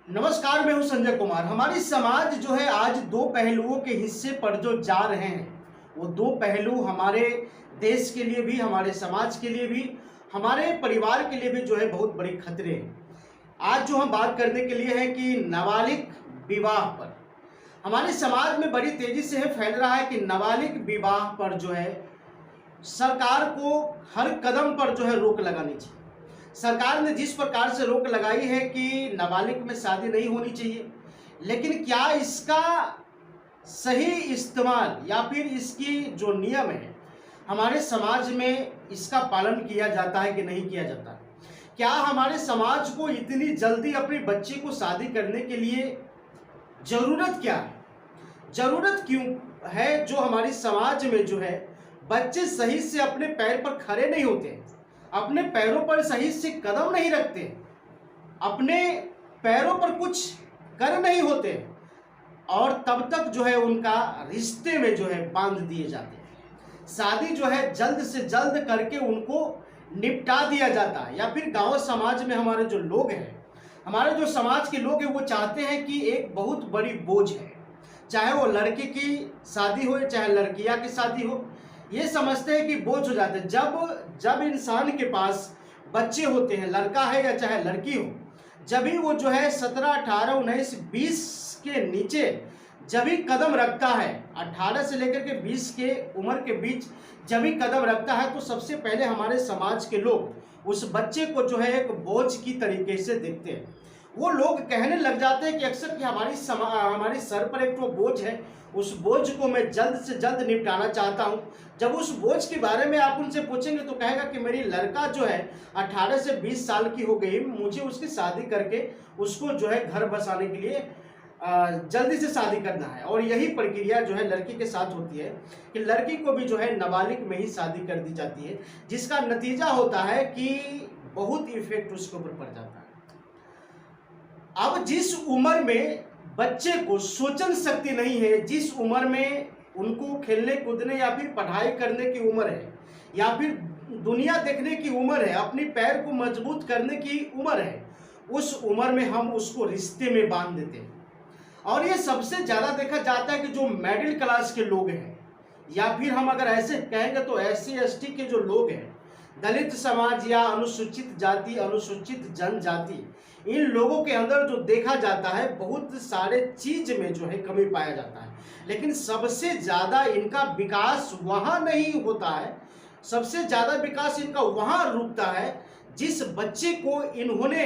नमस्कार, मैं हूं संजय कुमार। हमारी समाज जो है आज दो पहलुओं के हिस्से पर जो जा रहे हैं, वो दो पहलू हमारे देश के लिए भी, हमारे समाज के लिए भी, हमारे परिवार के लिए भी जो है बहुत बड़े खतरे हैं। आज जो हम बात करने के लिए है कि नाबालिग विवाह पर हमारे समाज में बड़ी तेजी से है फैल रहा है कि नाबालिग विवाह पर जो है सरकार को हर कदम पर जो है रोक लगानी चाहिए। सरकार ने जिस प्रकार से रोक लगाई है कि नाबालिग में शादी नहीं होनी चाहिए, लेकिन क्या इसका सही इस्तेमाल या फिर इसकी जो नियम है हमारे समाज में इसका पालन किया जाता है कि नहीं किया जाता है? क्या हमारे समाज को इतनी जल्दी अपनी बच्ची को शादी करने के लिए ज़रूरत क्या है? ज़रूरत क्यों है जो हमारी समाज में जो है बच्चे सही से अपने पैर पर खड़े नहीं होते, अपने पैरों पर सही से कदम नहीं रखते, अपने पैरों पर कुछ कर नहीं होते और तब तक जो है उनका रिश्ते में जो है बांध दिए जाते हैं। शादी जो है जल्द से जल्द करके उनको निपटा दिया जाता है। या फिर गांव समाज में हमारे जो लोग हैं, हमारे जो समाज के लोग हैं, वो चाहते हैं कि एक बहुत बड़ी बोझ है, चाहे वो लड़के की शादी हो चाहे लड़कियां की शादी हो, ये समझते हैं कि बोझ हो जाते हैं। जब इंसान के पास बच्चे होते हैं, लड़का है या चाहे लड़की हो, जब भी वो जो है 17, 18, 19, 20 के नीचे जब भी कदम रखता है, 18 से लेकर के 20 के उम्र के बीच जब भी कदम रखता है, तो सबसे पहले हमारे समाज के लोग उस बच्चे को जो है एक बोझ की तरीके से देखते हैं। वो लोग कहने लग जाते हैं कि अक्सर कि हमारी सर पर एक तो बोझ है, उस बोझ को मैं जल्द से जल्द निपटाना चाहता हूं। जब उस बोझ के बारे में आप उनसे पूछेंगे तो कहेगा कि मेरी लड़का जो है 18 से 20 साल की हो गई, मुझे उसकी शादी करके उसको जो है घर बसाने के लिए जल्दी से शादी करना है। और यही प्रक्रिया जो है लड़की के साथ होती है कि लड़की को भी जो है नाबालिग में ही शादी कर दी जाती है, जिसका नतीजा होता है कि बहुत इफेक्ट उसके ऊपर पड़ जाता है। अब जिस उम्र में बच्चे को सोचन शक्ति नहीं है, जिस उम्र में उनको खेलने कूदने या फिर पढ़ाई करने की उम्र है या फिर दुनिया देखने की उम्र है, अपने पैर को मजबूत करने की उम्र है, उस उम्र में हम उसको रिश्ते में बांध देते हैं। और ये सबसे ज़्यादा देखा जाता है कि जो मिडिल क्लास के लोग हैं, या फिर हम अगर ऐसे कहेंगे तो SC ST के जो लोग हैं, दलित समाज या अनुसूचित जाति, अनुसूचित जनजाति, इन लोगों के अंदर जो देखा जाता है बहुत सारे चीज में जो है कमी पाया जाता है। लेकिन सबसे ज़्यादा इनका विकास वहाँ नहीं होता है, सबसे ज़्यादा विकास इनका वहाँ रुकता है जिस बच्चे को इन्होंने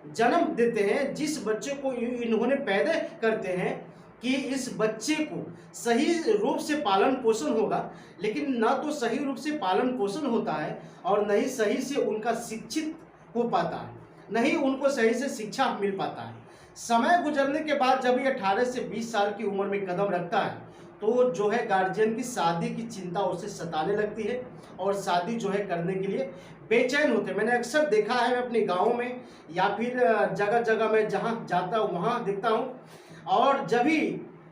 जन्म देते हैं, जिस बच्चे को इन्होंने पैदा करते हैं कि इस बच्चे को सही रूप से पालन पोषण होगा। लेकिन ना तो सही रूप से पालन पोषण होता है और नहीं सही से उनका शिक्षित हो पाता है, नहीं उनको सही से शिक्षा मिल पाता है। समय गुजरने के बाद जब ये 18 से 20 साल की उम्र में कदम रखता है तो जो है गार्जियन की शादी की चिंता उसे सताने लगती है और शादी जो है करने के लिए बेचैन होते हैं। मैंने अक्सर देखा है, मैं अपने गाँव में या फिर जगह जगह में जहाँ जाता हूँ वहाँ देखता हूँ, और जब भी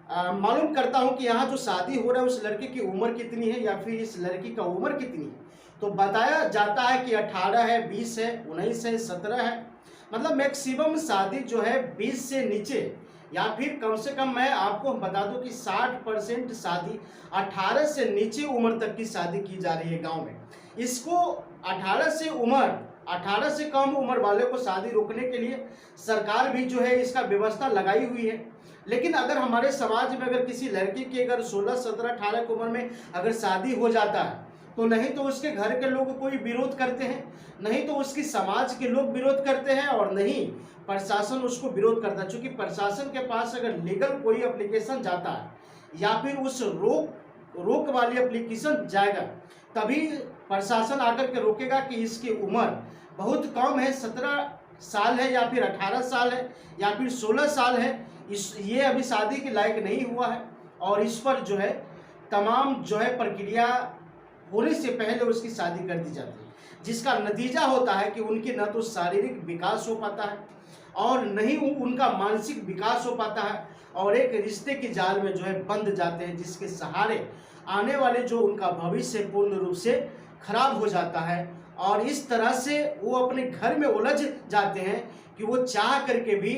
मालूम करता हूं कि यहाँ जो शादी हो रहा है उस लड़के की उम्र कितनी है या फिर इस लड़की का उम्र कितनी है, तो बताया जाता है कि 18 है, 20 है, 19 है, 17 है। मतलब मैक्सिमम शादी जो है 20 से नीचे, या फिर कम से कम मैं आपको बता दूं कि 60% शादी 18 से नीचे उम्र तक की शादी की जा रही है गाँव में। इसको 18 से कम उम्र वाले को शादी रोकने के लिए सरकार भी जो है इसका व्यवस्था लगाई हुई है। लेकिन अगर हमारे समाज में अगर किसी लड़की की अगर 16, 17, 18 की उम्र में अगर शादी हो जाता है तो नहीं तो उसके घर के लोग कोई विरोध करते हैं, नहीं तो उसकी समाज के लोग विरोध करते हैं, और नहीं प्रशासन उसको विरोध करता है। चूँकि प्रशासन के पास अगर लीगल कोई एप्लीकेशन जाता है या फिर उस रोक वाली एप्लीकेशन जाएगा, तभी प्रशासन आकर के रोकेगा कि इसकी उम्र बहुत कम है, 17 साल है या फिर 18 साल है या फिर 16 साल है, ये अभी शादी के लायक नहीं हुआ है। और इस पर जो है तमाम जो है प्रक्रिया होने से पहले उसकी शादी कर दी जाती है, जिसका नतीजा होता है कि उनकी न तो शारीरिक विकास हो पाता है और नहीं उनका मानसिक विकास हो पाता है, और एक रिश्ते की जाल में जो है बंध जाते हैं, जिसके सहारे आने वाले जो उनका भविष्य पूर्ण रूप से खराब हो जाता है। और इस तरह से वो अपने घर में उलझ जाते हैं कि वो चाह करके भी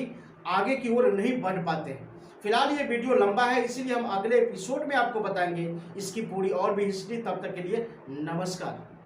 आगे की ओर नहीं बढ़ पाते हैं। फिलहाल ये वीडियो लंबा है, इसीलिए हम अगले एपिसोड में आपको बताएंगे इसकी पूरी और भी हिस्ट्री। तब तक के लिए नमस्कार।